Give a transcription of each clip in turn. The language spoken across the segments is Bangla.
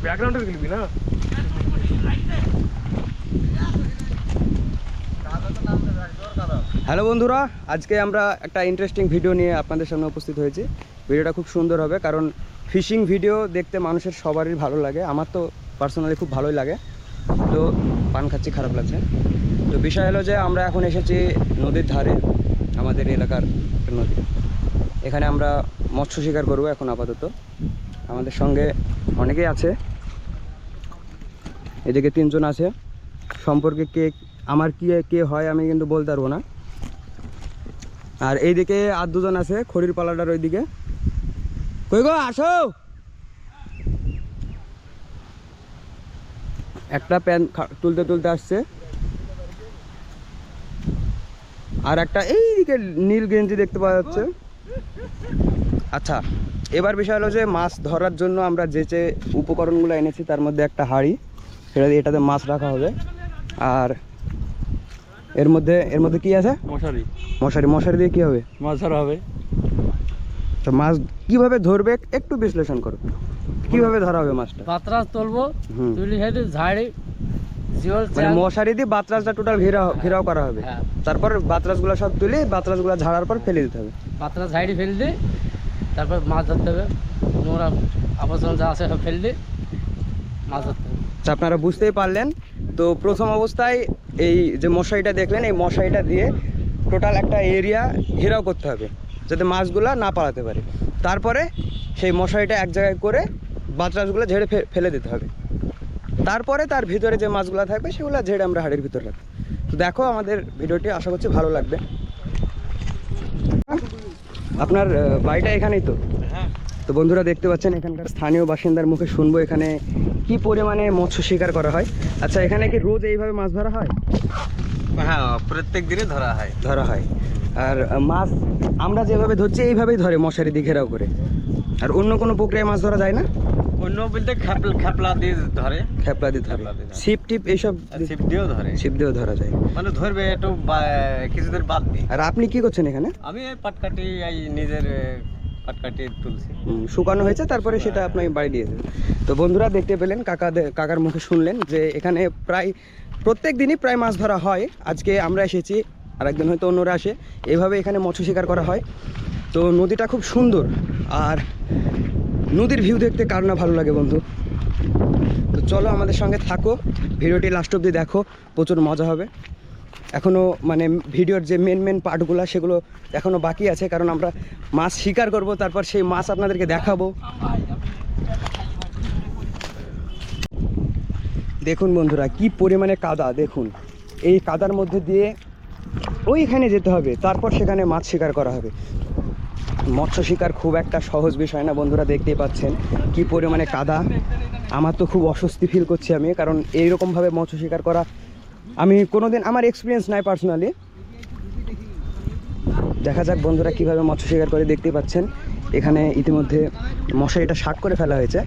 ব্যাকগ্রাউন্ডে গেলি না। হ্যালো বন্ধুরা, আজকে আমরা একটা ইন্টারেস্টিং ভিডিও নিয়ে আপনাদের সামনে উপস্থিত হয়েছি। ভিডিওটা খুব সুন্দর হবে, কারণ ফিশিং ভিডিও দেখতে মানুষের সবারই ভালো লাগে। আমার তো পার্সোনালি খুব ভালোই লাগে। তো পান খাচ্ছি, খারাপ লাগছে। তো বিষয় হলো যে আমরা এখন এসেছি নদীর ধারে, আমাদের এলাকার নদী। এখানে আমরা মৎস্য শিকার করবো এখন আপাতত। আমাদের সঙ্গে অনেকেই আছে, এদিকে 3 জন আছে। সম্পর্কে আমার কে হয় আমি কিন্তু বলতে পারবো না। আর এইদিকে আর 2 জন আছে, খড়ির পালাটার ওইদিকে। কই গো, আসো। একটা প্যান তুলতে তুলতে আসছে, আর একটা এইদিকে নীল গেঞ্জি দেখতে পাওয়া যাচ্ছে। আচ্ছা, এবার বিষয় হলো যে মাছ ধরার জন্য আমরা যে উপকরণগুলো এনেছি তার মধ্যে একটা হাঁড়ি, সেটা দিয়ে এটাতে মাছ রাখা হবে। আর এর মধ্যে কি আছে? মশারি দিয়ে কি হবে? মাছ ধরা হবে। তো মাছ কিভাবে ধরবে একটু বিশ্লেষণ করো। কিভাবে ধরা হবে মাছটা? বাতরাস তুলবো, তুলি হেঁটে ঝাড়ি মানে মশারি দিয়ে বাতরাসটা টোটাল ঘেরাও করা হবে। তারপর বাতরাসগুলো সব তুলে বাতরাসগুলো ঝাড়ার পর ফেলে দিতে হবে। বাতরাস ঝাড়ি ফেলে দিয়ে তারপর মাছ ধরতে হবে। নোংরা আবর্জনা যা আছে সব ফেলে দিয়ে মাছ ধরতে হবে। আপনারা বুঝতেই পারলেন। তো প্রথম অবস্থায় এই যে মশারিটা দেখলেন, এই মশারিটা দিয়ে টোটাল একটা এরিয়া ঘেরাও করতে হবে যাতে মাছগুলো না পালাতে পারে। তারপরে সেই মশারিটা এক জায়গায় করে বাতরাসগুলো ঝেড়ে ফেলে দিতে হবে। তারপরে তার ভিতরে যে মাছগুলো থাকবে সেগুলো ঝেড়ে আমরা হাড়ির ভিতরে রাখবো। তো দেখো আমাদের ভিডিওটি, আশা করছি ভালো লাগবে। আপনার বাড়িটা এখানেই তো? তো বন্ধুরা দেখতে পাচ্ছেন, এখানকার স্থানীয় বাসিন্দার মুখে শুনবো এখানে কি পরিমাণে মৎস্য শিকার করা হয়। আচ্ছা, এখানে কি রোজ এইভাবে মাছ ধরা হয়? হ্যাঁ, প্রত্যেক দিনে ধরা হয়। আর মাছ আমরা যেভাবে ধরছি এইভাবেই ধরে, মশারি দিয়ে ঘেরাও করে। আর অন্য কোনো প্রক্রিয়ায় মাছ ধরা যায় না? অন্য বলতে খেপলা দিয়ে ধরে। ছিপ টিপ এইসব ছিপ দিয়েও ধরা যায়। মানে ধরবে একটু কিছুদের বাদ দিয়ে। আর আপনি কি করছেন এখানে? আমি পাটকাটি নিজের পাটকাটি তুলছি। শুকানো হয়েছে, তারপরে সেটা আপনি বাড়ি দিয়েছেন। তো বন্ধুরা দেখতে পেলেন, কাকার মুখে শুনলেন যে এখানে প্রায় প্রত্যেক দিনই প্রায় মাছ ধরা হয়। আজকে আমরা এসেছি, আর একদিন হয়তো অন্যরা আসে। এভাবে এখানে মৎস্য শিকার করা হয়। তো নদীটা খুব সুন্দর, আর নদীর ভিউ দেখতে কার না ভালো লাগে বন্ধু। তো চলো আমাদের সঙ্গে থাকো, ভিডিওটি লাস্ট অবধি দেখো, প্রচুর মজা হবে। এখনও মানে ভিডিওর যে মেন পার্টগুলো সেগুলো এখনও বাকি আছে, কারণ আমরা মাছ শিকার করব, তারপর সেই মাছ আপনাদেরকে দেখাবো। দেখুন বন্ধুরা, কি পরিমাণে কাদা দেখুন। এই কাদার মধ্যে দিয়ে ওইখানে যেতে হবে, তারপর সেখানে মাছ শিকার করা হবে। মৎস্য শিকার খুব একটা সহজ বিষয় না বন্ধুরা, দেখতেই পাচ্ছেন কি পরিমাণে কাদা। আমার তো খুব অস্বস্তি ফিল করছি আমি, কারণ এইরকমভাবে মৎস্য শিকার করা আমি কোনোদিন, আমার এক্সপিরিয়েন্স নাই পার্সোনালি। দেখা যাক বন্ধুরা কিভাবে মৎস্য শিকার করে। দেখতেই পাচ্ছেন এখানে ইতিমধ্যে মশারিটা শাক করে ফেলা হয়েছে।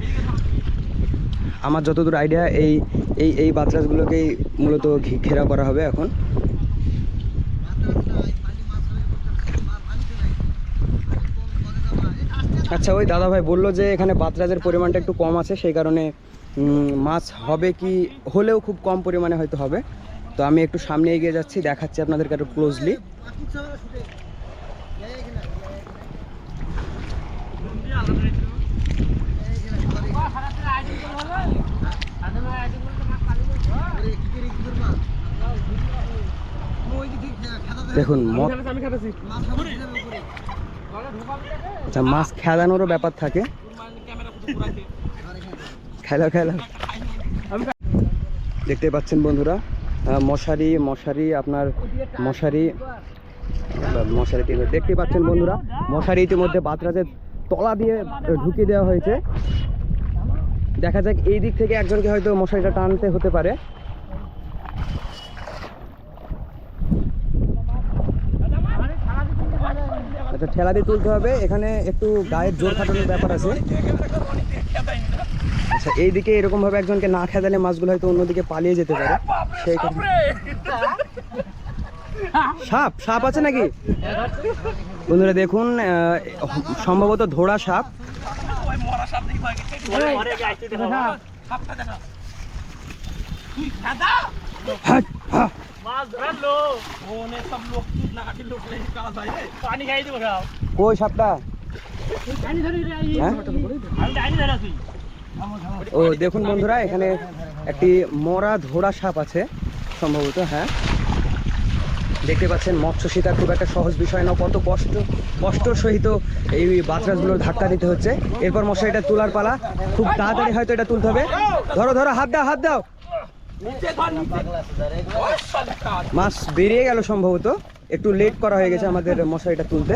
আমার যতদূর আইডিয়া এই বাতরাসগুলোকেই মূলত ঘেরাও করা হবে এখন। আচ্ছা, ওই দাদা ভাই বললো যে এখানে বাতরাজের পরিমাণটা একটু কম আছে, সেই কারণে মাছ হবে কি, হলেও খুব কম পরিমাণে হয়তো হবে। তো আমি একটু সামনে এগিয়ে যাচ্ছি, দেখাচ্ছি আপনাদেরকে একটু ক্লোজলি। দেখুন, আচ্ছা, মাছ খেলানোরও ব্যাপার থাকে। খেলা দেখতে পাচ্ছেন বন্ধুরা, মশারি আপনার মশারি দেখতে পাচ্ছেন বন্ধুরা, মশারি ইতিমধ্যে বাতরাজের তলা দিয়ে ঢুকিয়ে দেওয়া হয়েছে। দেখা যাক এই দিক থেকে একজনকে হয়তো মশারিটা টানতে হতে পারে। আচ্ছা, ঠেলা দিয়ে তুলতে হবে। এখানে একটু গায়ের জোর খাটানোর ব্যাপার আছে। আচ্ছা, এইদিকে এরকমভাবে একজনকে না খেদালে মাছগুলো হয়তো অন্যদিকে পালিয়ে যেতে পারে, সেই কারণে। সাপ আছে নাকি বন্ধুরা? দেখুন, সম্ভবত ধোড়া সাপ। হাট, হা। কই সাপটা? হ্যাঁ? ও দেখুন বন্ধুরা, এখানে একটি মরা ধোড়া সাপ আছে সম্ভবত। হ্যাঁ, দেখতে পাচ্ছেন মৎস্য শিকার খুব একটা সহজ বিষয় না, কত কষ্টর সহিত এই বাতরাজগুলো ধাক্কা দিতে হচ্ছে। এরপর মশারিটা তোলার পালা, খুব তাড়াতাড়ি হয়তো এটা তুলতে হবে। ধরো ধরো, হাত দাও হাত দাও। মাছ বেরিয়ে গেল সম্ভবত, একটু লেট করা হয়ে গেছে আমাদের মশারিটা তুলতে।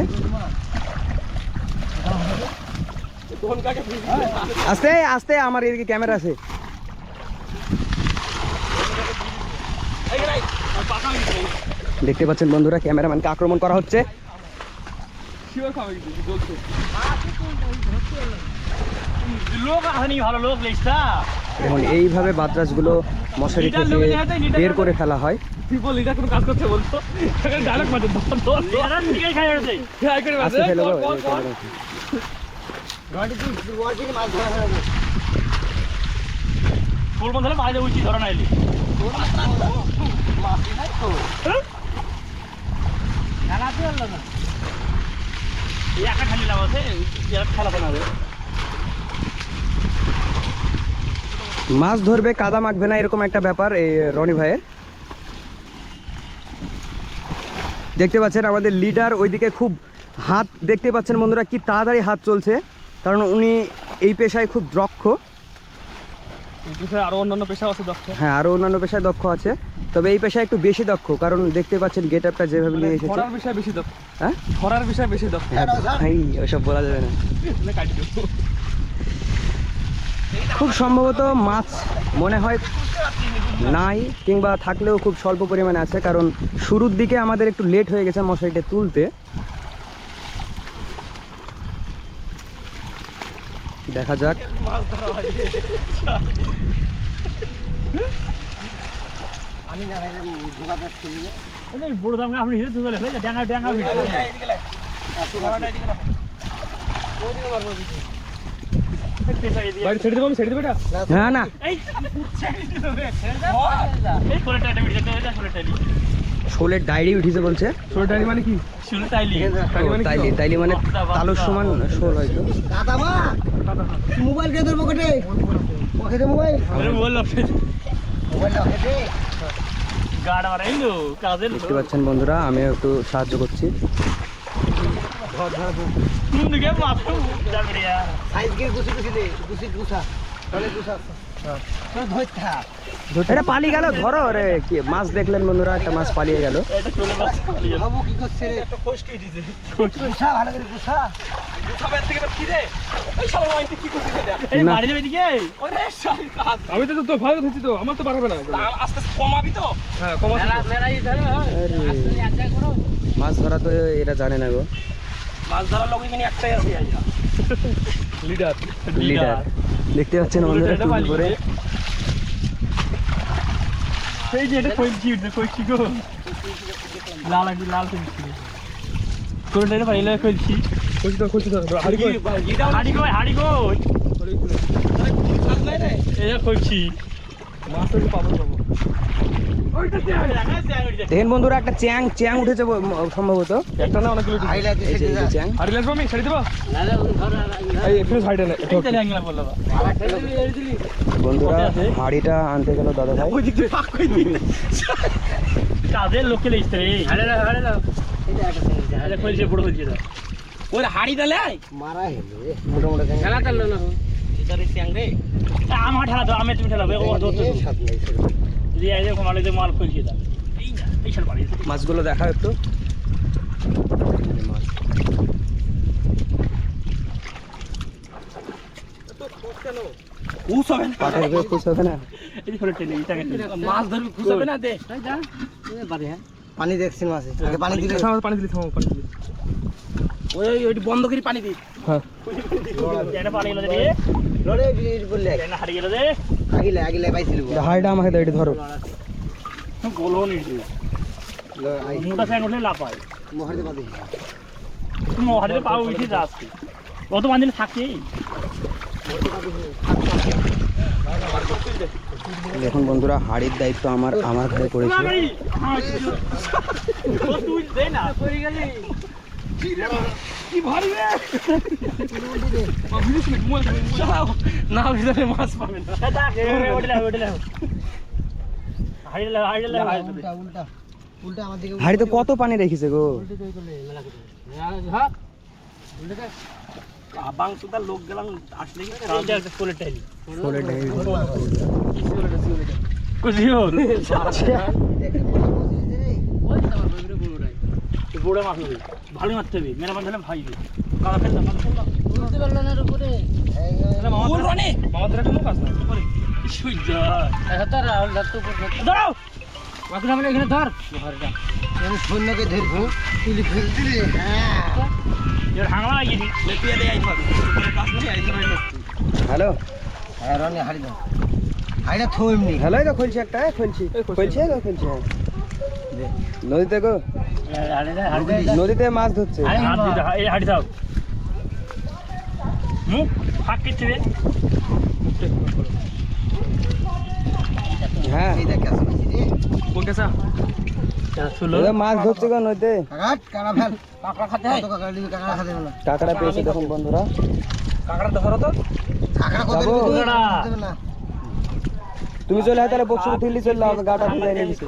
আস্তে আস্তে, আমার এদিকে ক্যামেরা আছে। দেখতে পাচ্ছেন বন্ধুরা, ক্যামেরাম্যানকে আক্রমণ করা হচ্ছে। দেখুন এইভাবে বাতরাজগুলো মশারি থেকে বের করে ফেলা হয়। আস্তে ফেলে দাও, মাছ ধরবে কাদা মাখবে না, এরকম একটা ব্যাপার এই রনি ভাইয়ের। দেখতে পাচ্ছেন আমাদের লিডার ওইদিকে খুব হাত, দেখতে পাচ্ছেন বন্ধুরা কি তাড়াতাড়ি হাত চলছে, কারণ উনি এই পেশায় খুব দক্ষ। আরো অন্যান্য পেশা আছে দক্ষ। হ্যাঁ, আরো অন্যান্য পেশায় দক্ষ আছে, তবে এই পেশায় একটু বেশি দক্ষ, কারণ দেখতে পাচ্ছেন গেট আপটা যেভাবে নিয়ে এসেছে। খরার বিষয় বেশি দক্ষ। হ্যাঁ, খরার বিষয় বেশি দক্ষ। ভাই ওসব বলা যাবে না। খুব সম্ভবত মাছ মনে হয় নাই, কিংবা থাকলেও খুব স্বল্প পরিমাণে আছে, কারণ শুরুর দিকে আমাদের একটু লেট হয়ে গেছে মশারিটা তুলতে। দেখা যাক। না না, শোলের ডায়েরি উঠেছে বলছে। শোল টাইলি মানে কি? তাইলি মানে তালুর সমান শোল হয়তো। মোবাইল কে তোর পকেটে? পকেটে মোবাইল? দেখতে পাচ্ছেন বন্ধুরা, আমিও একটু সাহায্য করছি। এটা পালিয়ে গেল, ধরো রে। কি মাছ দেখলেন বন্ধুরা, একটা মাছ পালিয়ে গেল। আমি তো তো ভালো ধরছি, তো আমার তো পারবে না। আস্তে কমাবি তো। হ্যাঁ, কমাবি। মাছ ধরা তো এরা জানে না গো। মাছ ধরার লোক এখানে একটাই আছে, লিডার। লিডার দেখতে পাচ্ছেন বন্ধুরা, টুপি পরে। এই যে এটা কইছি গো, লাল একটু লাল কইছি কোনটা রে ভাই, এলা কইছি তো হাড়ি কই এই কইছি মাছ তো পাবো। দেখেন বন্ধুরা, একটা চ্যাং উঠেছে সম্ভবত। একটা না অনেকগুলো চ্যাং। হাড়ি লাগবে, আমি ছেড়ে দেবো। এই একটু সাইডে না, একটু বন্ধুরা, হাড়িটা আনতে গেল দাদা ভাই। ওই দিক দিয়ে পাক কই দিই কাজের লোকে লেইছে রে। হাড়ে দাও এটা কইছে বড় হইছে না। ওই হাড়ি দালে মারা হেলে মোটা মোটা চ্যাং। খেলা চাললো না এটারে চ্যাং রে। আমার ঠেলা দাও, আমি তুমি ঠেলাবে। ও ধরতে যদি এই যে কমালে যে মাল কইছে দা। এই না, এই শাল পারি। মাছগুলো দেখাও একটু। মাছ তো খুশ কেন? খুশ হবে না, পাটের বেশ খুশ হবে না। এই করে টেনে এটাকে মাছ ধরবি, খুশ হবে না। দে এই যা এই বাড়ি। হ্যাঁ, পানি দেখছেন মাছে, আগে পানি দিলে। পানি দিলে থামো, পানি দিলে ওই বন্ধ করে পানি দি। হ্যাঁ, এটা পানি গেল রে। লড়ে বিড় বললে না হারি গেল রে। আগিলে পাইছিল। হাড়িটা আমাকে দাও, এটা ধরো। গোলো নি দি মোটা ফ্যান উঠলে লাপায় মোহরে বাদে। তুমি মোহরে পাও উঠে যাচ্ছে, কত বান্দিলে থাকে। দেখুন বন্ধুরা, হাড়ির দায়িত্ব আমার ঘরে পড়েছে। না ভিতরে মাছ পাবে না। হাড়ি তো কত পানি রেখেছে গো। লোক গেলাম আসলে বড় মাছ নেবে, ভালো মারতে হবে, মেরা বাঁধলে ভাই কাদা ফেলতাম এখানে ধর সৈন্যকে ধরবো তুলি ফেলতে রে। হ্যালো, হ্যাঁ রনি হাড়ি দাও, হাড়িটা থইমনি। হ্যালো, এটা খুলছি একটা, খুলছি নদীতে গো, নদীতে মাছ ধরছে। হাড়ি দাও মুখ ফাঁক কেটে রে। হ্যাঁ, কোন কেসা মাছ ধরছে গো নদীতে। কাঁকড়া খেতে কাঁকড়া পেয়েছে দেখুন বন্ধুরা। যাবো? তুমি চলে তাহলে বক্সপুর থেকে লি চললে হবে, গাটা ভিজাই নিয়ে গেছি।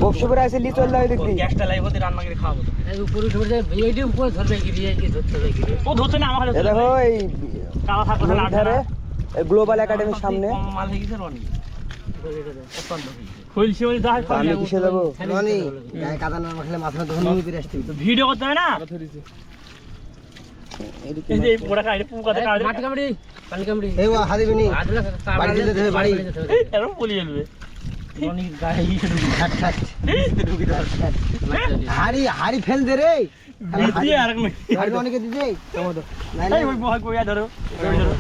বক্সপুরে আসে লি চললে ওই দিক দিয়ে। উপরে উঠে যায়, এইটি উপরে ধরবে কি ধরতে হবে কি ও ধরছে না আমার এ দেখো এই কালা থাকো নদীর ধারে গ্লোবাল একাডেমির সামনে। মাল হয়ে গেছে রনি খুলছি ওই দাঁড় আমি কিসে যাবো? ভিডিও করতে হবে না। এই যে বড় কাইরে পুকাতে কাটে মাটি কামড়ি পানি কামড়ি এই ওয়া হাদি বিনি বাড়ি দিতে দেবে বাড়ি। এরকম বলি যাবে রনি গায়ে ঠাট ঠাট হাড়ি ফেল দে রে। ভিডিও আর এক হাড়ি অনেকে দিতে তোমাদের নাই এই ওই বহাই কইয়া ধরো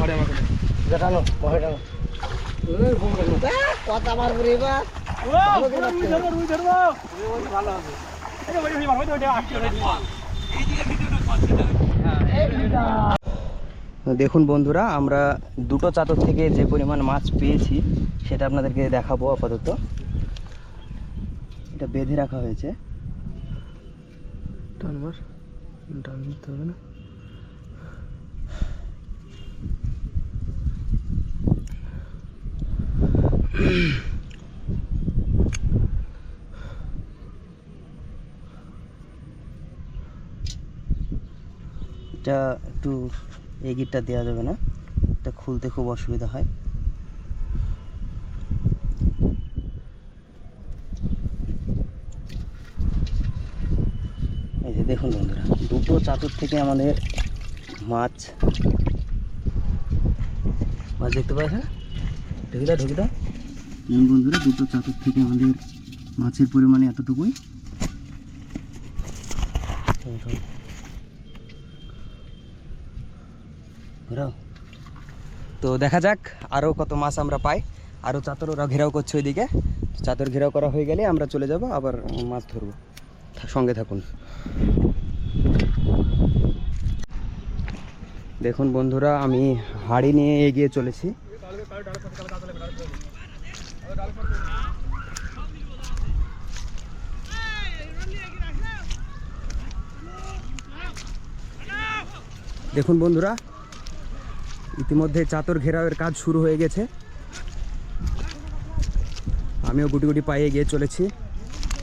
ধরে আমাকে দেখানো বহেটানো কথা আমার রে বা রুই ধরবো ভালো হবে। এই ওই মারো ওই আটকে দেখুন বন্ধুরা, আমরা দুটো চাতর থেকে যে পরিমাণ মাছ পেয়েছি সেটা আপনাদেরকে দেখাবো। আপাতত এটা বেঁধে রাখা হয়েছে। এটা একটু এই গিটটা দেওয়া যাবে না, এটা খুলতে খুব অসুবিধা হয়। এই যে দেখুন বন্ধুরা, দুটো চাতর থেকে আমাদের মাছ দেখতে পাচ্ছেন। ঢুকি দাও বন্ধুরা, দুটো চাতর থেকে আমাদের মাছের পরিমাণে এতটুকুই। তো দেখা যাক আরও কত মাছ আমরা পাই। আরও চাতর ওরা ঘেরাও করছে ওইদিকে। চাতর ঘেরাও করা হয়ে গেলে আমরা চলে যাব, আবার মাছ ধরবো। সঙ্গে থাকুন। দেখুন বন্ধুরা, আমি হাড়ি নিয়ে এগিয়ে চলেছি। দেখুন বন্ধুরা, ইতিমধ্যে চাতর ঘেরাওয়ের কাজ শুরু হয়ে গেছে। আমিও গুটি গুটি পায়ে এগিয়ে চলেছি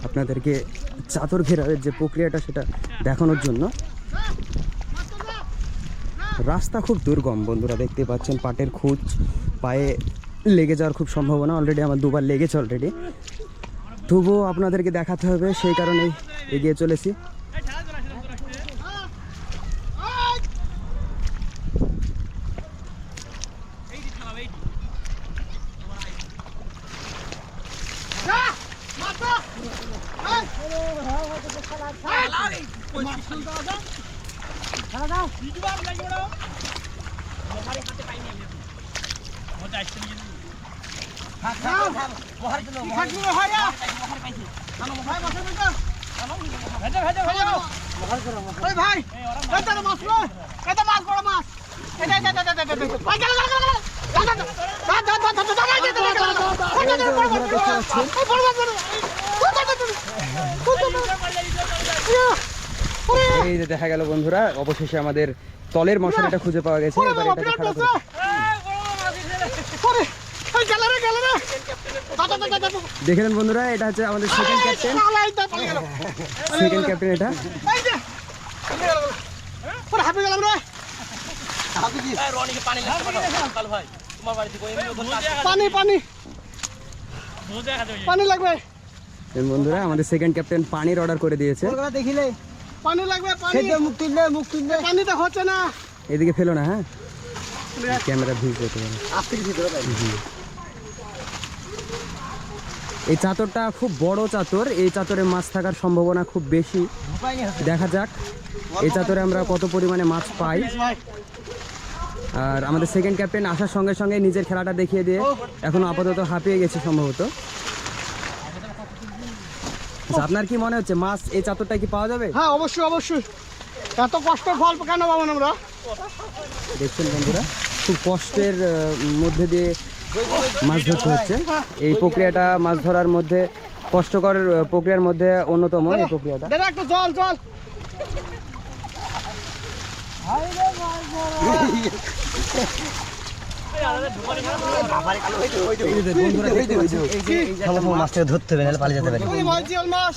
আপনাদেরকে চাতর ঘেরাওয়ের যে প্রক্রিয়াটা সেটা দেখানোর জন্য। রাস্তা খুব দুর্গম বন্ধুরা, দেখতে পাচ্ছেন পাটের খুঁজ, পায়ে লেগে যাওয়ার খুব সম্ভাবনা। অলরেডি আমার দুবার লেগেছে অলরেডি, তবুও আপনাদেরকে দেখাতে হবে, সেই কারণেই এগিয়ে চলেছি। এই যে দেখা গেল বন্ধুরা, অবশেষে আমাদের তলের মশলাটা খুঁজে পাওয়া গেছে। এবার এটাকে খাড়া করে দেখলেন বন্ধুরা, এটা হচ্ছে আমাদের সেকেন্ড ক্যাপ্টেন। সেকেন্ড ক্যাপ্টেন এটা। বন্ধুরা আমাদের সেকেন্ড ক্যাপ্টেন পানির অর্ডার করে দিয়েছে। দেখিলে পানি লাগবে, মুখ তুললে পানিটা হচ্ছে না। এদিকে ফেলো না, হ্যাঁ ক্যামেরা ভিজ যেতে পারে। এই চাতরটা খুব বড় চাতর, এই চাতরে মাছ থাকার সম্ভাবনা খুব বেশি। দেখা যাক এই চাতরে আমরা কত পরিমাণে মাছ পাই। আর আমাদের সেকেন্ড ক্যাপ্টেন আসার সঙ্গে সঙ্গে নিজের খেলাটা দেখিয়ে দিয়ে এখন আপাতত হাঁপিয়ে গেছে সম্ভবত। আচ্ছা, আপনার কি মনে হচ্ছে মাছ এই চাতরটা কি পাওয়া যাবে? হ্যাঁ অবশ্যই অবশ্যই, এত কষ্ট ফল কেন পাবো না আমরা? দেখছেন বন্ধুরা, খুব কষ্টের মধ্যে দিয়ে মাছ ধরতে হচ্ছে। এই প্রক্রিয়াটা মাছ ধরার মধ্যে কষ্টকর প্রক্রিয়ার মধ্যে অন্যতম এই প্রক্রিয়াটা। দাদা একটু জল জল। মাছটাকে ধরতে হবে, নাহলে পালিয়ে যেতে পারে। জিওল মাছ,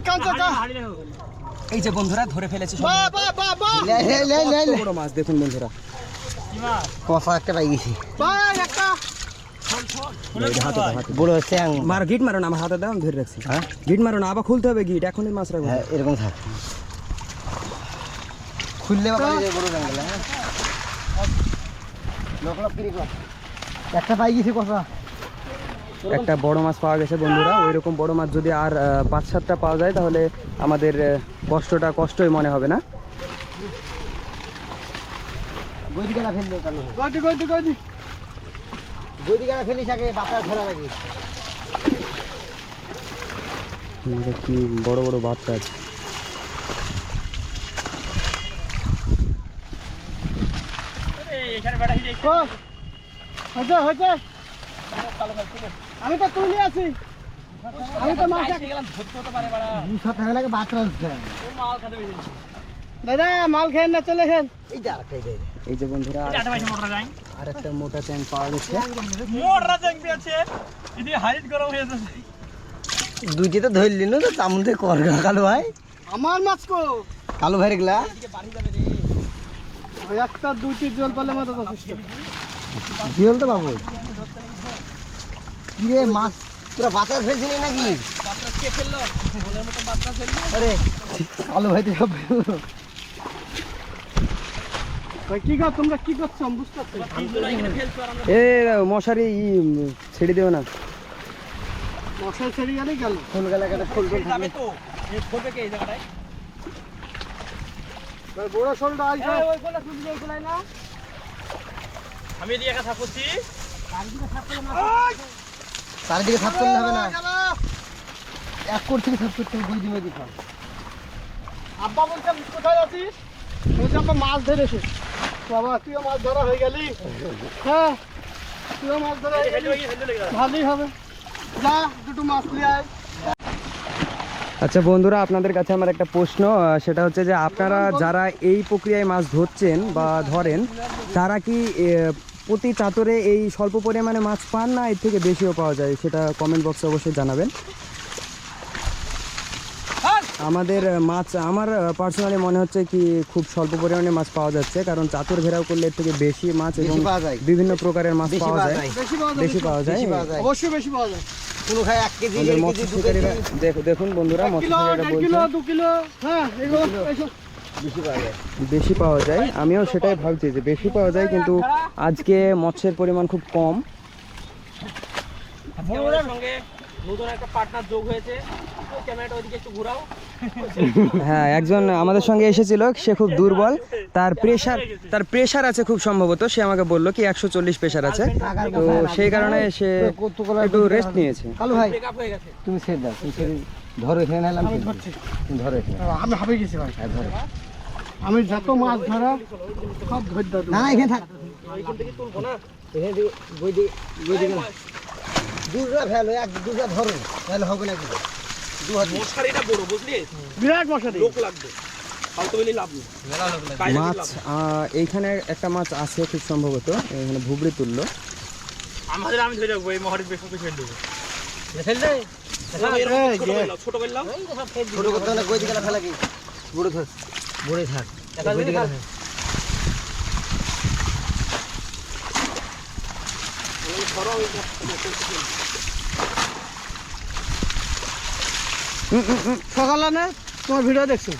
কাঁচা এই যে বন্ধুরা ধরে ফেলেছে বড় মাছ। দেখুন বন্ধুরা, কষা একটা পাই গেছি, বড় স্যাং। মার গিট মারো না, আমার হাতে দাও, আমি ধরে রাখছি। হ্যাঁ গিট মারো না, আবার খুলতে হবে গিট, এখনই মাছ রাখবো। হ্যাঁ এরকম থাক, খুললে বড় জঙ্গল। একটা পাই গেছি কষা। একটা বড় মাছ পাওয়া গেছে বন্ধুরা। ওই রকম বড় মাছ যদি আর 5-7টা পাওয়া যায় তাহলে আমাদের কষ্টটা কষ্টই মনে হবে না। কি বড় বড় বাচ্চা আছে। আমি তো তুলে আছি, আমি তো মাছ দাদা মাল খেয়ে না চলে খেন। এই যে বন্ধুরা আর একটা মোটা ট্যাঙ্ক পাওয়া গেছে। দুইটি তো ধরলি না তো, তার মধ্যে কর কালো ভাই। আমার মাছ কো কালো ভাই রেগলা একটা দুইটি জল পালে মাথা যথেষ্ট। জিওল তো বাবু কি রে, মাছ তোরা বাতাস ফেলছিলি নাকি? আরে কালো ভাই তো সব ফেললো। কি গো তোমরা কি করছো আমি বুঝতে পারছি। এ মশারি ছেড়ে দিও না। মশাই ছেড়ে গেলে গেল। ফুল গেলে ফুল থাকবে তো এই ফোটে কে এই জায়গাটায় বড় শোলটা আইছে। আমি এদিকে একা থাকছি। চারিদিকে থাপ করলে হবে না, এক কোর থেকে থাপ করতে হবে, দুই দিনে দিতে হবে। আব্বা বলছে কোথায় আছিস? বলছে আব্বা মাছ ধরেছে। বাবা তুইও মাছ ধরা হয়ে গেলি। হ্যাঁ তুইও মাছ ধরা হয়ে গেলি, ভালোই হবে। যা দুটো মাছ নিয়ে আয়। আচ্ছা বন্ধুরা, আপনাদের কাছে আমার একটা প্রশ্ন, সেটা হচ্ছে যে আপনারা যারা এই প্রক্রিয়ায় মাছ ধরছেন বা ধরেন, তারা কি প্রতি চাতরে এই স্বল্প পরিমাণে মাছ পান না এর থেকে বেশিও পাওয়া যায়? সেটা কমেন্ট বক্সে অবশ্যই জানাবেন। আমাদের মাছ, আমার পার্সোনালি মনে হচ্ছে কি খুব স্বল্প পরিমাণে মাছ পাওয়া যাচ্ছে, কারণ চাতর ঘেরাও করলে এর থেকে বেশি মাছ এবং বিভিন্ন প্রকারের মাছ পাওয়া যায়, বেশি পাওয়া যায়। অবশ্যই বেশি পাওয়া যায়। কোনো খায় 1 কেজি, 1 মৎস্য কেজি, 2 শিকারীরা দেখুন বন্ধুরা, মৎস্য শিকারীরা বলছে 2 কিলো, হ্যাঁ এগুলো এইসব বেশি পাওয়া যায়। বেশি পাওয়া যায়। আমিও সেটাই ভাবছি যে বেশি পাওয়া যায়, কিন্তু আজকে মৎস্যের পরিমাণ খুব কম। আমাদের সঙ্গে নতুন একটা পার্টনার যোগ হয়েছে। ক্যামেরাটা ওইদিকে একটু ঘোরাও। হ্যাঁ, একজন আমাদের সঙ্গে এসেছিল, সে খুব দুর্বল, তার প্রেশার আছে খুব সম্ভবত। সে আমাকে বললো কি 140 প্রেশার আছে, তো সেই কারণে সে একটু রেস্ট নিয়েছে। কালো ভাই ব্রেকআপ হয়ে গেছে। তুমি ছেড়ে দাও, তুমি ছেড়ে ধরো, এখানে নাইলাম, তুমি ধরো এখানে। আমি হাঁপিয়ে গেছি ভাই। হ্যাঁ ধরো। আমি যত মাছ ধরা সব ধৈর্য না এখানে থাক এখানে বই দিয়ে দুটা ফেলো এক দুটা ধরো তাহলে হবে না কিছু মশারিটা বড় বুঝলি, বিরাট মশারি। লোক লাগবে, ফালতু বলে লাভ নেই। মাছ এইখানে একটা মাছ আছে খুব সম্ভবত, এখানে ভুবড়ি তুললো। আমাদের আমি ধরে রাখবো, এই মহারির বেশ কিছু ফেল দেবো। ফেল দে ছোট করলাম ছোট করতে হলে বই দিকে ফেলা কি বড় থাক বড়ে থাক বই দিকে সকালে না তোমার ভিডিও দেখছি।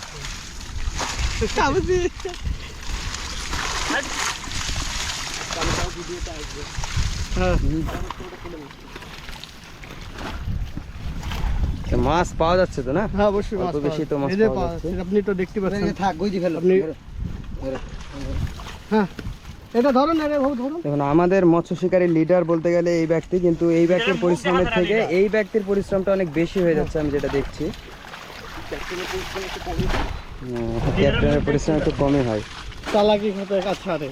মাছ পাওয়া যাচ্ছে তো না? হ্যাঁ অবশ্যই মাছ অল্প বেশি তো মাছ এই যে পাওয়া যাচ্ছে। আপনি তো দেখতে পাচ্ছেন। থাক বই দিয়ে ফেলো আপনি হ্যাঁ এটা ধরুন, আরে ভাই ধরুন। দেখুন আমাদের মৎস্য শিকারী লিডার বলতে গেলে এই ব্যক্তি, কিন্তু এই ব্যক্তির পরিশ্রমের থেকে এই ব্যক্তির পরিশ্রমটা অনেক বেশি হয়ে যাচ্ছে আমি যেটা দেখছি। ক্যাপ্টেনের পরিশ্রম একটু কমই হয়। চালাকি হতে আচ্ছা রে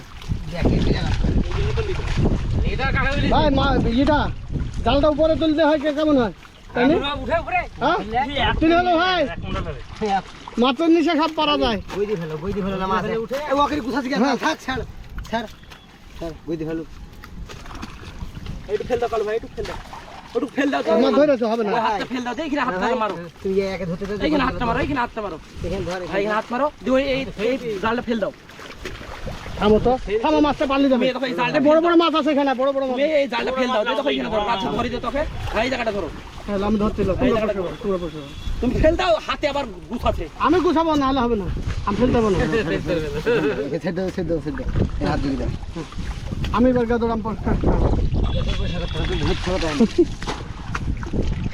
ভাই মা ইটা জালটা উপরে তুলতে হয় কেমন হয় তাই না? হ্যাঁ তুমি হলো ভাই মাছের নিচে সব পারা যায়। বই দিয়ে ফেলো না মাছ উঠে ওকে গুছাছি কেন? থাক ছাড় ছাড় ছাড় বই দিয়ে ফেলো। একটু ফেল দাও কালু ভাই, একটু ফেল দাও, একটু ফেল দাও। আমার ধরেছো হবে না। হাতটা ফেল দাও, এইখানে হাতটা মারো, তুমি একে ধরতে দাও, এইখানে হাতটা মারো, এইখানে হাতটা মারো, এখানে ধর এইখানে হাত মারো, দিয়ে এই জালটা ফেল দাও। থামো তো, থামো, মাছটা পাল্লি যাবে। তুমি দেখো এই জালটা বড় বড় মাছ আছে এখানে, বড় বড় মাছ। তুমি এই জালটা ফেল দাও, দেখো এইখানে ধরো, মাছ ধরে দিও তোকে, এই জায়গাটা ধরো। হ্যাঁ আমি ধরছিল পুরো পুরো। তুমি ফেল দাও, হাতে আবার গুছাছে। আমি গুছাবো না হলে হবে না, আমি ফেলতে পারবো না। ছেড়ে দাও ছেড়ে দাও ছেড়ে দাও হাত দিয়ে দাও। আমি এবার গাদরাম পরিষ্কার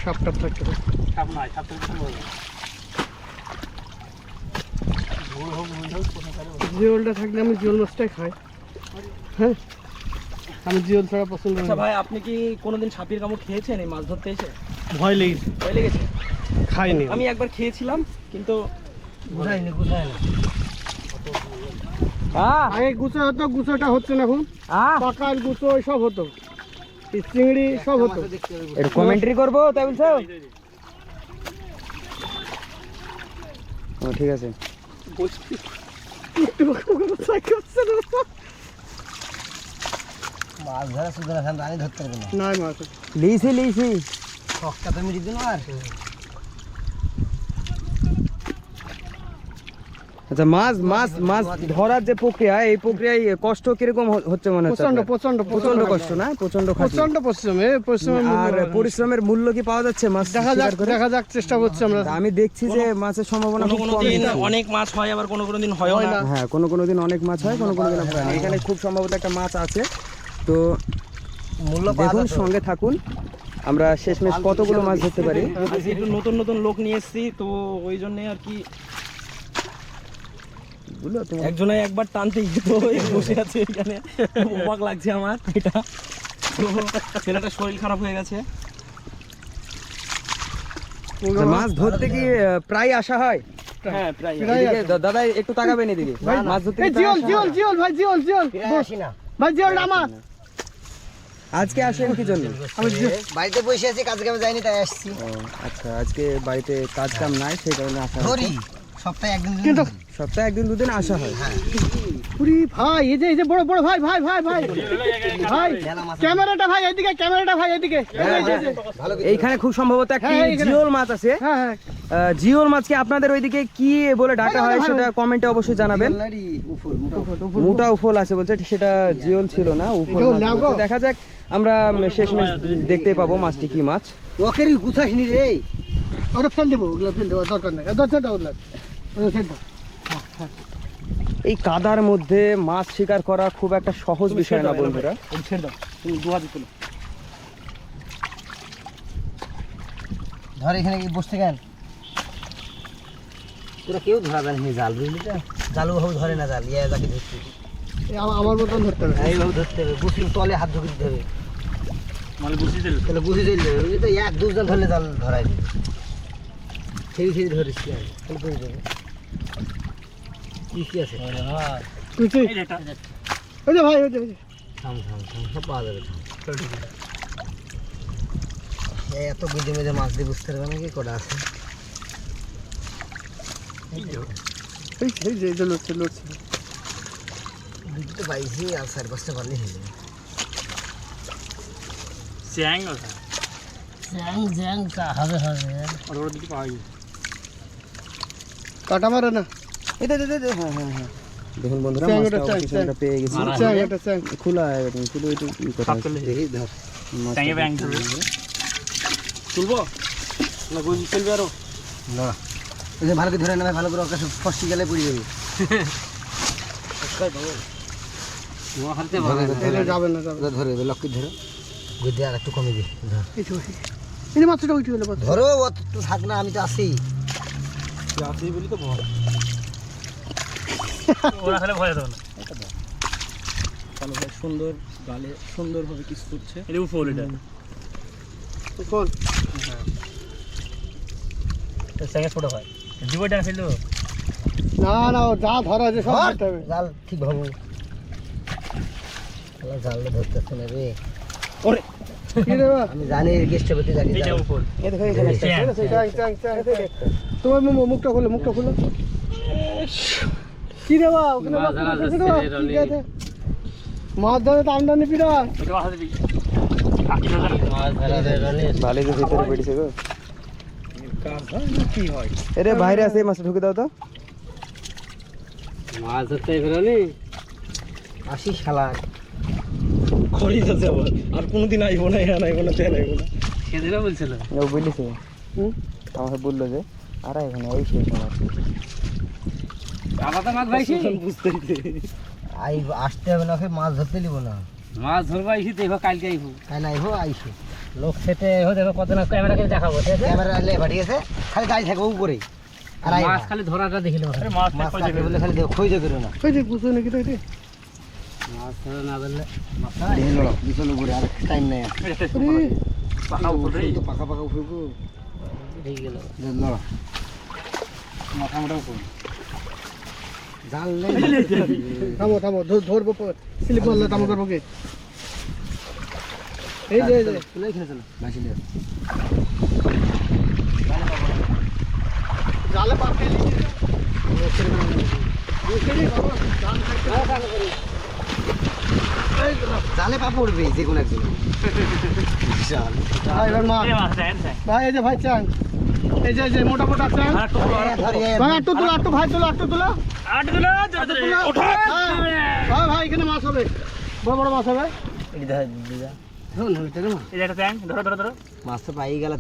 সাপটা থাকতে হবে। সাপ নাই, সাপ তো কিছু বলবো। জিওলটা থাকলে আমি জিওল মাছটাই খাই। হ্যাঁ আমি জিওল ছাড়া পছন্দ করি আচ্ছা না। ভাই, আপনি কি কোনোদিন সাপের কামড় খেয়েছেন এই মাছ ধরতে এসে? ভয় লেগেছে, ভয় লেগেছে? খাইনি আমি একবার খেয়েছিলাম, কিন্তু গুছাইনি আগে গুছো হতো, গুছোটা হচ্ছে না এখন। পাকার গুছো সব হতো, চিংড়ি সব হতো। এর কমেন্ট্রি করবো তাই বলছো? ও ঠিক আছে। মাছ ধরা শুধু না, আমি ধরতে পারবো না। না মাছ লিছি শখটা তো মিটি দিন আর। আচ্ছা মাছ মাছ মাছ ধরার যে প্রক্রিয়া, এই প্রক্রিয়ায় কষ্ট কিরকম হচ্ছে মনে হচ্ছে? প্রচন্ড আপনার? প্রচন্ড প্রচন্ড কষ্ট না? প্রচন্ড খাটনি। প্রচন্ড পরিশ্রম, এই পরিশ্রমের আর পরিশ্রমের মূল্য কি পাওয়া যাচ্ছে মাছ দেখা যাক, শিকার করে? দেখা যাক, চেষ্টা করছি আমরা। আমি দেখছি যে মাছের সম্ভাবনা খুব কোনো কম দিন দেখছি। অনেক মাছ হয়, আবার কোনো দিন হয় না। হ্যাঁ কোনো দিন অনেক মাছ হয়, কোনো দিন হয় না। এখানে খুব সম্ভবত একটা মাছ আছে, তো দেখুন সঙ্গে থাকুন, আমরা শেষমেশ কতগুলো মাছ ধরতে পারি। আজকে একটু নতুন নতুন লোক নিয়ে এসেছি, তো ওই জন্য আর কি একজনে একবার টানতেই তো বসে আছে এখানে, অবাক লাগছে আমার এটা। তো ছেলেটা শরীর খারাপ হয়ে গেছে। মাছ ধরতে কি প্রায় আসা হয়? হ্যাঁ প্রায়। এদিকে দাদা একটু তাকাবেন এদিকে, মাছ ধরতে কি এই প্রায় জিওল আসা জিওল হয়? জিওল ভাই, জিওল জিওল ভাই, জিওলটা আমার। আজকে আসেন কি জন্য? আমি বাড়িতে বসে আছি, কাজ কামে যাইনি তাই আসছি। ও আচ্ছা, আজকে বাড়িতে কাজ কাম নাই সেই কারণে আসা হয়। ধরি সপ্তাহে একদিন কিন্তু সপ্তাহে একদিন দুদিন আসা হয়। পুরি ভাই, এই যে বড় বড় ভাই ভাই ভাই ভাই ভাই, ক্যামেরাটা ভাই এদিকে, ক্যামেরাটা ভাই এদিকে। এইখানে খুব সম্ভবত একটি হ্যাঁ, এইখানে। জিওল মাছ আছে। হ্যাঁ হ্যাঁ জিওল মাছকে আপনাদের ওইদিকে কি বলে ডাকা হয় সেটা কমেন্টে অবশ্যই জানাবেন। মোটা উফল আছে বলছে, সেটা জিওল ছিল না, উফল এটাও মাছ নাও বলছে। গো। দেখা যাক, আমরা শেষমেশ দেখতে পাবো মাছটি কি মাছ। ওকেরই গুছাসনি রে। ওটা ফেল দেবো, ওগুলো ফেল দেবো, দরকার নেই, দরকার দাও ওগুলো, ওগুলো ফেল দাও। এই কাদার মধ্যে মাছ শিকার করা খুব একটা সহজ বিষয় না বন্ধুরা। ছেড়ে দাও, তুমি দু হাতে তুলো। ধর এখানে কি বসতে কেন? তোরা কেউ ধরাবেন নি জাল, বুঝলি তো? জালু ভাবে ধরে না জাল, ইয়া যাকে ধরতে এই আমার মতন ধরতে হবে। এইভাবে ধরতে হবে, বুসির তলে হাত ঢুকে দিতে হবে, মানে বুঝিয়ে দিল। তাহলে বুঝে চলে যাবে। বুঝলি তো? এক দুজন ধরলে জাল ধরাই দেবে। ছেড়ে ছেড়ে ধরিস কি আর, তাহলে বুঝে যাবে। কি আছে কুচি এই যে এটা ওই যে ভাই ওই যে থাম সব পাওয়া যাবে এই এত গুজে মেজে মাছ দিয়ে বুঝতে পারবে নাকি কটা আছে এই যে লড়ছে দুটো তো পাইছি আর 4-5টা পারলেই হয়ে যাবে চ্যাং ওটা জ্যাং তা হবে ওর ওর দিকে পাওয়া যায় কাটা মারে না এই দে হ্যাঁ দেখুন বন্ধুরা চ্যাং মাছটা ওটা, চ্যাং, অবশেষে আমরা পেয়ে গেছি চ্যাং এটা চ্যাং খোলা একদম শুধু একটু ই করা আছে। দেখি ধর মাছটা চ্যাংয়ে ব্যাং ধরবে তুলবো না গুজি ফেলবে আরো না এই যে ভালো করে ধরে নেবে ভালো করে ওকে ফসি গেলে পড়ে যাবে এটা যাবে না ধরে দেবে লক্ষ্মী ধরো গুজে আর একটু কমে দি ধর এই যে মাছটা উঠে গেল ধরো ও তো থাক না আমি তো আসি আসি বলি তো ভয় ওরা খেলে ভয় দেবে না কালো ভাই সুন্দর গালে সুন্দরভাবে কিস করছে এটা ফুল এটা কোন তো চ্যাংয়ে ছোট হয় জীবটা ফেললো না ও যা ধরা আছে সব ধরতে হবে জাল ঠিক ভাবো জালটা ধরতেছে না রে কি রে বা আমি জানি গেস্টে পেতে জানি এই যে ফুল এই দেখো এখানে একটা চ্যাং তোমার মুখটা খোলো কি রে বা ওখানে মাছ ধরা যাচ্ছে, ঠিক আছে মাছ ধরে তো আমদানি পিড়া এটা হাতে দিই কাকি না মাছ ধরা রনি ভালোই তো ভিতরে পেড়েছে গো কি হয় এরে বাইরে আছে এই মাছটা ঢুকে দাও তো মাছ ধরতে রনি আসি শালা খড়ি যাচ্ছে আবার আর কোনোদিন আইবো না হ্যাঁ আইবো না তেল আইবো না সেদিনও বলছিল ও বলেছে আমাকে বললো যে আর এখানে এই শেষ মাছ আলাদা মাছ পাইছি বুঝতেই আই আসতে হবে না ওকে মাছ ধরতে দিব না মাছ ধরবা আইছি দেখো কালকে আইবো তাই না আইবো আইসো লোক সেটে এসো দেখো কত না ক্যামেরা করে দেখাবো ঠিক আছে ক্যামেরা লেবা ঠিক আছে খালি গাড়ি থাকবে উপরে আর আই মাছ খালি ধরাটা দেখিলে হবে। আরে মাছ মাছ কই কাটবে যাবে বলে খালি দেখো খই যাবে না ওই যে বুঝো নাকি তো এটা মাছ ধরা না ধরলে দেখে লো বিচল উপরে আর টাইম নাই আর। পাকা উপরে তো পাকা উপরে গো ঠিক গেল লো মাথা মোটা উপরে জাল নেই থামো ধরবো স্লিপ মারলে থামো করবো কি এই যে চলে এখানে চলো বাসি লে জালে পাকে জালে পা পড়বে যে কোনো একজন বিশাল ভাই এবার মাছ এই মাছ দেন দেন ভাই এই যে ভাই চাং এই যে মোটা চাং আর টুকরো ভাই একটু তোলা একটু তোলা আট দিলো ধরে ওঠা হ্যাঁ ভাই এখানে মাছ হবে বড় মাছ হবে এই ধর দিদা শোন হইতে না এই যে একটা চ্যাং ধরো মাছ তো পাই গেল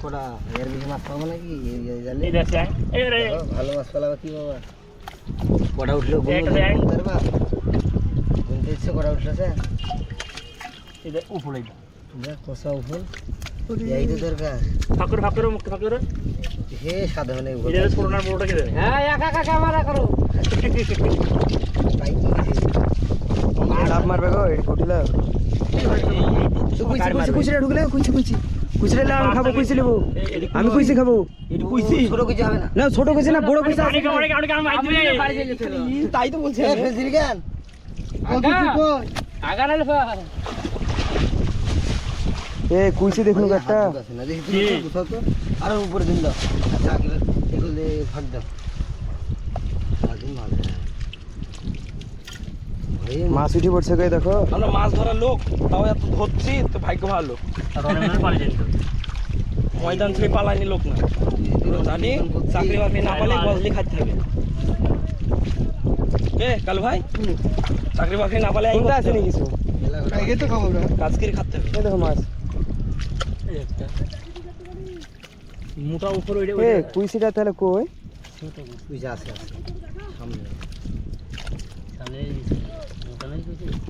কোটা এর বেশি মাছ পাবো নাকি এই জালে এই যে চ্যাং এই রে ভালো মাছ পালাবা কি বাবা কোটা উঠলো একটা দেখ। গুনতে ইচ্ছে কোটা উঠলো এই যে উপরে দেখ কষা উফল এই তো দরকার ফাকর মুখ ফাকর হে সাদা মানে এই যে পুরোনার মোটা কি দেবে হ্যাঁ একা ক্যামেরা করো পাই কি লাভ মারবে গো এটা কুটিলা কুচিটা ঢুকলে কুচিটা আমি খাবো কুচি নেবো আমি কুচি খাবো এটা কইছি ছোট কিছু হবে না না ছোট কুচি না বড় কুচি আছে অনেক আমি মাইর দিবে তাই তো বলছে এ ফেলছিস কেন আগা নালে এ কুচি দেখুন একটা না দেখি তুমি বুঝাও তো আর উপরে দিন দাও আচ্ছা এগুলো ফাঁক দাও দিন ভালো মাছ উঠে পড়ছে গে দেখো আমরা মাছ ধরার লোক তাও এত ধরছি তো ভাগ্য ভালো ময়দান থেকে পালায়নি লোক না জানি চাকরি বাকরি না পালে গজলি খাইতে হবে কে কাল ভাই চাকরি বাকরি না পালে কোনটা আছে নি কিছু এই তো খাবো কাজ করে খাতে হবে এই দেখো মাছ মোটা উপরে এ কুইসিটা তাহলে কই বুঝা আছে সামনে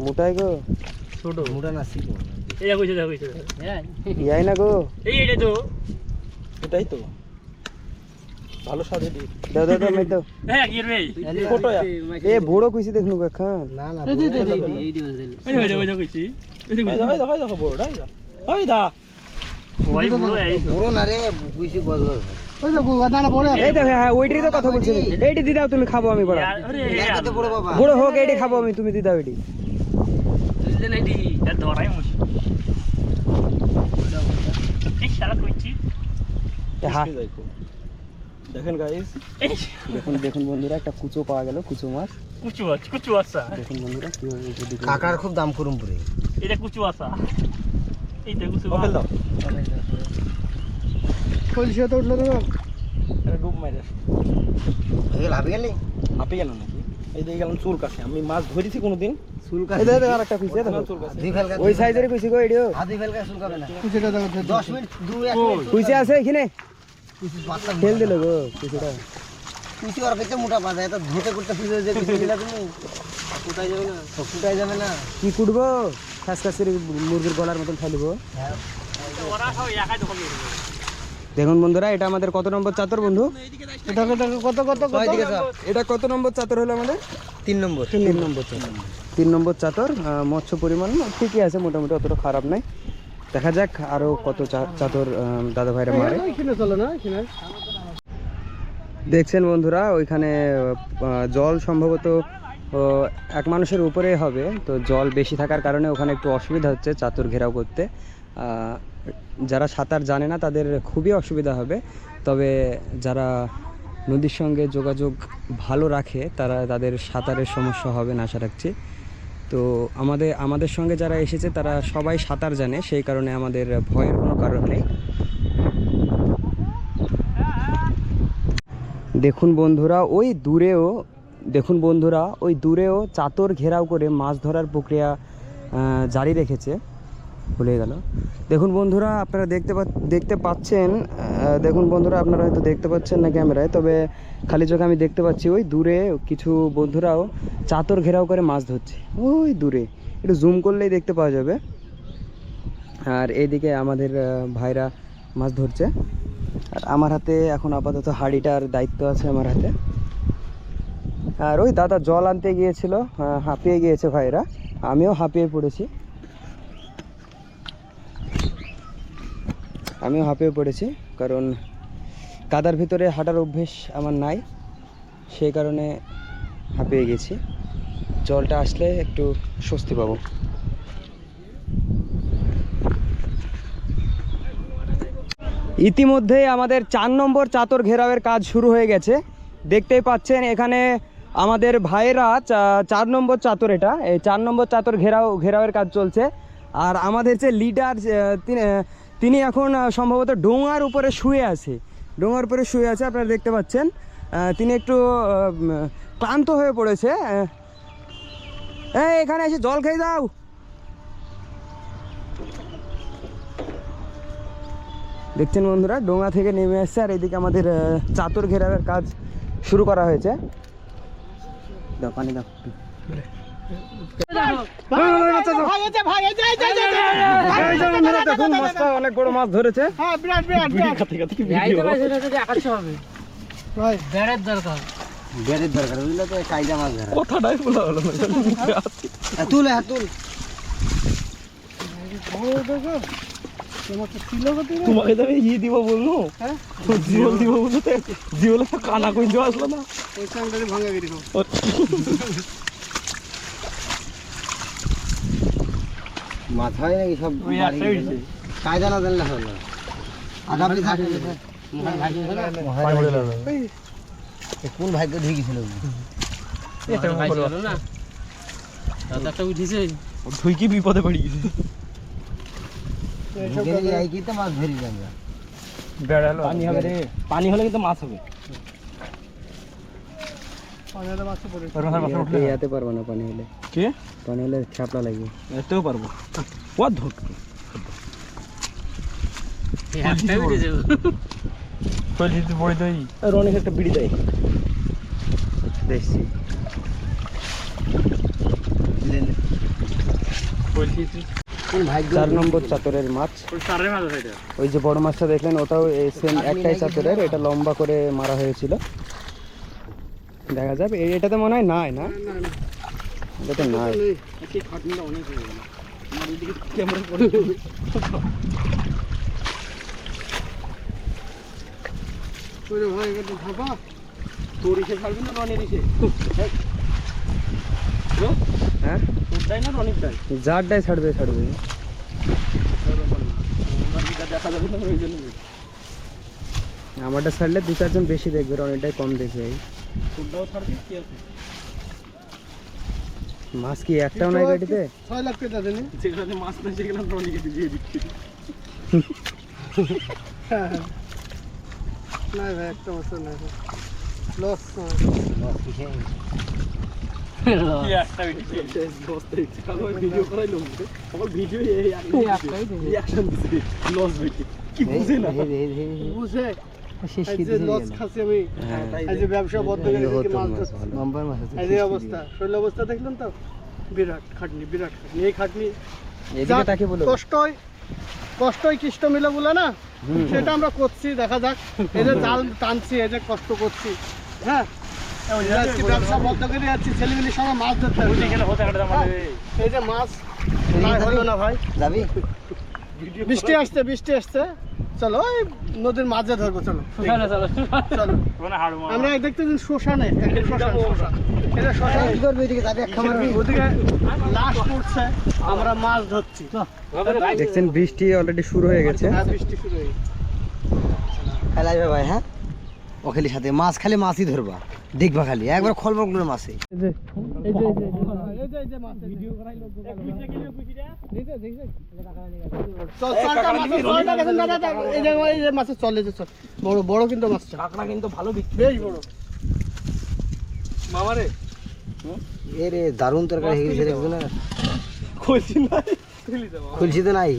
মোটাই গো ছোট মুড়া না শিখো এই কইছে ইয়াই না গো এই এটা তো এটাই তো ভালো সাজে দি দাও মেট দাও হ্যাঁ কি রে ছোট এ বড় কুইসি দেখুন এখন না না এই যে কইছি হয় দেখো বড় ওই দা ওই বড় এই পুরো না রে বুঝি বল ওই তো দানা পড়ে আছে। এই দেখো হ্যাঁ ওইটারই তো কথা বলছি আমি। এইটি দি দাও তুমি খাবো আমি বড় কত বড় বাবা বড় হোক এইটি খাবো আমি তুমি দি দাও এইটি বুঝলেন এটি ধরাই মুশকিল এই শালা কইছি হ্যাঁ দেখেন গাইস, দেখুন দেখুন বন্ধুরা একটা কুচো পাওয়া গেল, কুচো মাছ। কুচু আসা দেখুন বন্ধুরা কিভাবে উপর দিকে কাকার খুব দাম করুম পরে এটা কুচু আসা এইটা কুচু ওপেল দাও, কলসিয়া তো উঠলো না। এটা ডুব মাইরে হয়ে গেল হাবি গেলি হাঁপে গেল নাকি? এই দিয়ে গেলাম চুল কাছে, আমি মাছ ধরেছি কোনোদিন চুল এই দেখো দেখো আরেকটা পিস দেখো চুল কাছে। দুই ফেলকা ওই সাইজের কইছি গো এডিও আদি ফেলকা চুল কাবে না কুচিটা দেখো 10 মিনিট 2-1 মিনিট কইছে আছে এখানে কিছু পাতলা ফেল দিল গো কিছুটা কিছু আর পেতে মোটা পাতা এটা ধুতে করতে ফিরে যে কিছু দিলা তুমি ফুটাই যাবে না তো ফুটাই যাবে না কি কুটবো খাস খাস করে মুরগির গলার মতন ফেলবো। ওরা সব একাই দখল করে দেখুন বন্ধুরা এটা আমাদের কত নম্বর চাতর বন্ধু? দেখো দেখো কত কত কত এটা কত নম্বর চাতর হলো আমাদের? 3 নম্বর 3 নম্বর চাতর। 3 নম্বর চাতর। মৎস্য পরিমাণ ঠিকই আছে মোটামুটি, অতটা খারাপ নাই। দেখা যাক আরো কত চাতর দাদা ভাইরা মারে। এখানে চলে না এখানে দেখছেন বন্ধুরা ওইখানে জল সম্ভবত এক মানুষের উপরে হবে, তো জল বেশি থাকার কারণে ওখানে একটু অসুবিধা হচ্ছে চাতর ঘেরাও করতে। যারা সাঁতার জানে না তাদের খুবই অসুবিধা হবে, তবে যারা নদীর সঙ্গে যোগাযোগ ভালো রাখে তাদের সাঁতারের সমস্যা হবে না আশা রাখছি। তো আমাদের সঙ্গে যারা এসেছে তারা সবাই সাঁতার জানে, সেই কারণে আমাদের ভয়ের কোনো কারণ নেই। দেখুন বন্ধুরা ওই দূরেও চাতর ঘেরাও করে মাছ ধরার প্রক্রিয়া জারি রেখেছে। ভুলে গেল। দেখুন বন্ধুরা আপনারা দেখতে পাচ্ছেন, দেখুন বন্ধুরা আপনারা হয়তো দেখতে পাচ্ছেন না ক্যামেরায়, তবে খালি চোখে আমি দেখতে পাচ্ছি ওই দূরে কিছু বন্ধুরাও চাতর ঘেরাও করে মাছ ধরছে। ওই দূরে একটু জুম করলেই দেখতে পাওয়া যাবে। আর এইদিকে আমাদের ভাইরা মাছ ধরছে, আর আমার হাতে এখন আপাতত হাঁড়িটার দায়িত্ব আছে আমার হাতে। আর ওই দাদা জল আনতে গিয়েছিল, হাঁপিয়ে গিয়েছে ভাইরা, আমিও হাঁপিয়ে পড়েছি কারণ কাদার ভিতরে হাঁটার অভ্যেস আমার নাই, সেই কারণে হাঁপিয়ে গেছি। জলটা আসলে একটু স্বস্তি পাবো। ইতিমধ্যেই আমাদের 4 নম্বর চাতর ঘেরাওয়ের কাজ শুরু হয়ে গেছে। দেখতেই পাচ্ছেন এখানে আমাদের ভাইয়েরা 4 নম্বর চাতর, এটা এই 4 নম্বর চাতর ঘেরাওয়ের কাজ চলছে। আর আমাদের যে লিডার তিনি এখন সম্ভবত ডোঙার উপরে শুয়ে আছে, আপনারা দেখতে পাচ্ছেন। তিনি একটু ক্লান্ত হয়ে পড়েছে। এখানে এসে জল খেয়ে দাও। দেখছেন বন্ধুরা ডোঙা থেকে নেমে আসছে, আর এদিকে আমাদের চাতর ঘেরাওয়ের কাজ শুরু করা হয়েছে। দাও পানি দাও। দেখুন মাছটা অনেক বড় মাছ ধরেছে। হ্যাঁ বিরাট বিরাট বিরাট ভাই বেড়ের দরকার বেড়ের দরকার বুঝলে তো কাইদা মাছ ধরা কথাটাই বলা হলো না। তুল হ্যাঁ তুল তোমাকে তো আমি দিব বললো, জীবন দিব বলতে জীবনে তো কানা কইতে আসলো না। মাছ হয় নাকি সব কায়দা না জানলে হবে না। আগামী থাকে কোন ভাগ্য ধুয়ে গেছিল না দাদাটা উঠিছে ধুই কি বিপদে পড়ে গেছে। তো মাছ ধরি আমরা বেড়ালো পানি হবে রে, পানি হলে কিন্তু মাছ হবে। ইয়াতে পারবো না পানি হলে, কে পানি হলে ছাপলা লাগবে। এতেও পারবো ও ধর একটা উঠেছে বই দই আর অনেক একটা বিড়ি দেয় দেখছি। কোন ভাগ্য 4 নম্বর চাতরের মাছ। ওই যে বড় মাছটা দেখলেন ওটাও সেম একটাই চাতরের, এটা লম্বা করে মারা হয়েছিল। দেখা যাবে এটাতে মনে হয় নাই না, এটাতে নাই। ওরে ভাই একটু ভাবা তোর ইসে ছাড়বি না রনির ইসে? হ্যাঁ তোরটাই না রনিরটাই? যারটাই ছাড়বে ছাড়বে। দেখা যাবে না ওই জন্য। আমারটা ছাড়লে 2-4 জন বেশি দেখবে, অনেকটাই কম দেখবে। তোরটাও ছাড়বি কি আছে? মাছ কি একটাও নাই গাড়িতে? 6 লাখ টাকা দেনি যেখানে মাছ না সেখানে রনিকে দিয়ে দিচ্ছি। না ভাই একটা বছর না লস কি একটা ভিডিও করাইলো আমার ভিডিও অ্যাকশন দিছে লস দেখি কি বুঝে না বুঝে এই যে লস খাচ্ছি আমি, এই যে ব্যবসা বন্ধ করে দিকে মাছ ধরছি, নাম্বার মাছ এই যে অবস্থা, শরীর অবস্থা দেখলেন তো, বিরাট খাটনি বিরাট খাটনি। এই খাটনি এদিকে তাকে বলো। কষ্টই কৃষ্ট মিলে বলে না, সেটা আমরা করছি, দেখা যাক। এই যে জাল টানছি, এই যে কষ্ট করছি, হ্যাঁ আজকে ব্যবসা বন্ধ করে যাচ্ছি, ছেলেমেয়ের সঙ্গে মাছ ধরতে হবে। এই যে মাছ নাই হলো না ভাই, যাবি? বৃষ্টি আসছে, চলো ওই নদীর মাঝে ধরবো, চলো চলো। আমরা দেখতে শ্মশানে, শ্মশান এটা শ্মশান, কি করবি এদিকে যাবি? এক খামার ওদিকে লাশ পড়ছে, আমরা মাছ ধরছি। দেখছেন বৃষ্টি অলরেডি শুরু হয়ে গেছে। হ্যাঁ বৃষ্টি শুরু হয়ে গেছে। খেলাইবে ভাই, হ্যাঁ ও খালি সাথে মাছ খালি মাছই ধরবা, দেখবা খালি একবার খলবল করে মাছে। এই যে মাছ ভিডিও করাই লোক মাছের চলে যে চল, বড় বড় কিন্তু মাছটা, কাঁকড়া কিন্তু ভালো বিক্রি। বেশ বড় মামারে এ রে দারুণ তরকারি হয়ে গেছে দেখছো না? কইছি নাই তুলি দাও খুলছি তো নাই।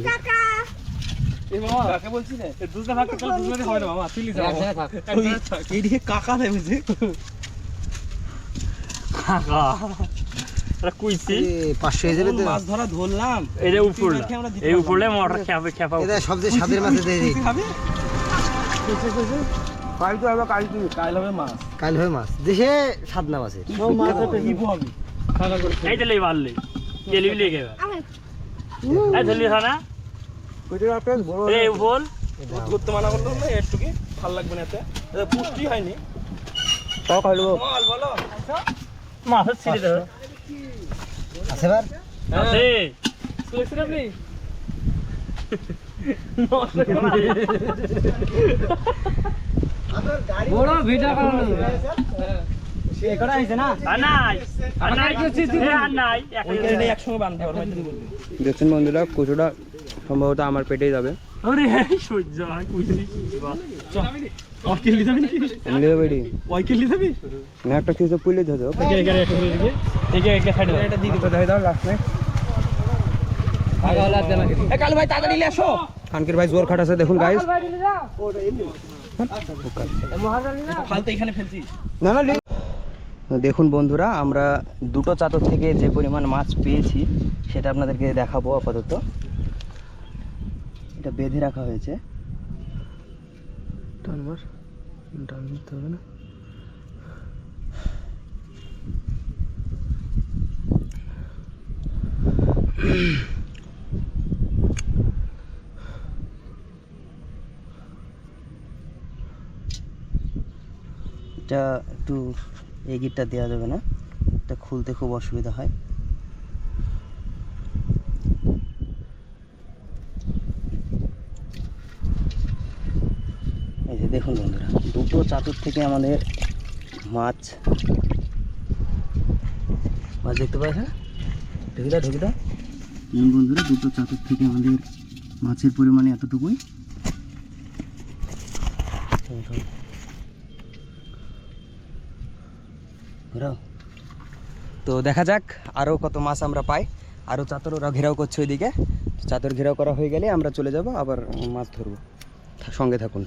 এই মামা কাকে বলছিস না দুধটা ভাগ করতে দুধটা হবে না মামা তুলি দাও এইদিকে কাকা দেবেছে কাকা এটা কুইছি এ 500 হয়ে যাবে তো। মাছ ধরা ধরলাম এই যে উপরলা, এই উপরলে মোটর খেপা এটা সবচেয়ে স্বাদের মাছ দিয়ে দিই। খাবে কাল তো হবে, কাল হবে মাছ কাল হয় মাছ দেশে স্বাদ না মাছের। কি হবে এই যে লই মারলে কেলি লিয়ে গেবা এই ধরলি খানা এই উপর করতে মানা করলো না একটু কি ভালো লাগবে না, এতে এটা পুষ্টি হয়নি। তাও খাইলো। বল বলো মাছ ছিড়ে দাও আছে বার আছে শুনেছেন আপনি? বড় ভিডিও করো করা হয়েছে না আর নাই আর নাই ওইখানে একসঙ্গে বাঁধতে পারবো। দেখছেন বন্ধুরা, কচুটা সম্ভবত আমার পেটেই যাবে। আরে সহ্য হয় কুইছি ওইকেল দিতে নাকি এমনি তো বেড়ি ওইকেল দিতে না, একটা কিছু পুলে ধরো। একে একে একটা করে দিকে একে একে সাইডে এটা দিয়ে তো দেখাই দাও লাস্ট মে। আগাওলা দেনা কি এ কালু ভাই তাড়াতাড়ি নিয়ে আসো। খানকির ভাই জোর খাটাছে, দেখুন গাইস। ফালতে এখানে ফেলছি। না না দেখুন বন্ধুরা, আমরা দুটো চাতর থেকে যে পরিমাণ মাছ পেয়েছি সেটা আপনাদেরকে দেখাবো। আপাতত এটা বেঁধে রাখা হয়েছে। টান দিতে হবে না। এটা একটু এই গিটটা দেওয়া যাবে না, এটা খুলতে খুব অসুবিধা হয়। এই যে দেখুন বন্ধুরা, দুটো চাতুর থেকে আমাদের মাছ দেখতে পাচ্ছেন। ঢুকিটা বন্ধুরা, দুটো চাতুর থেকে আমাদের মাছের পরিমাণে এতটুকুই। তো দেখা যাক আরও কত মাছ আমরা পাই। আরও চাতর ওরা ঘেরাও করছে ওইদিকে, চাতর ঘেরাও করা হয়ে গেলে আমরা চলে যাব, আবার মাছ ধরবো। সঙ্গে থাকুন।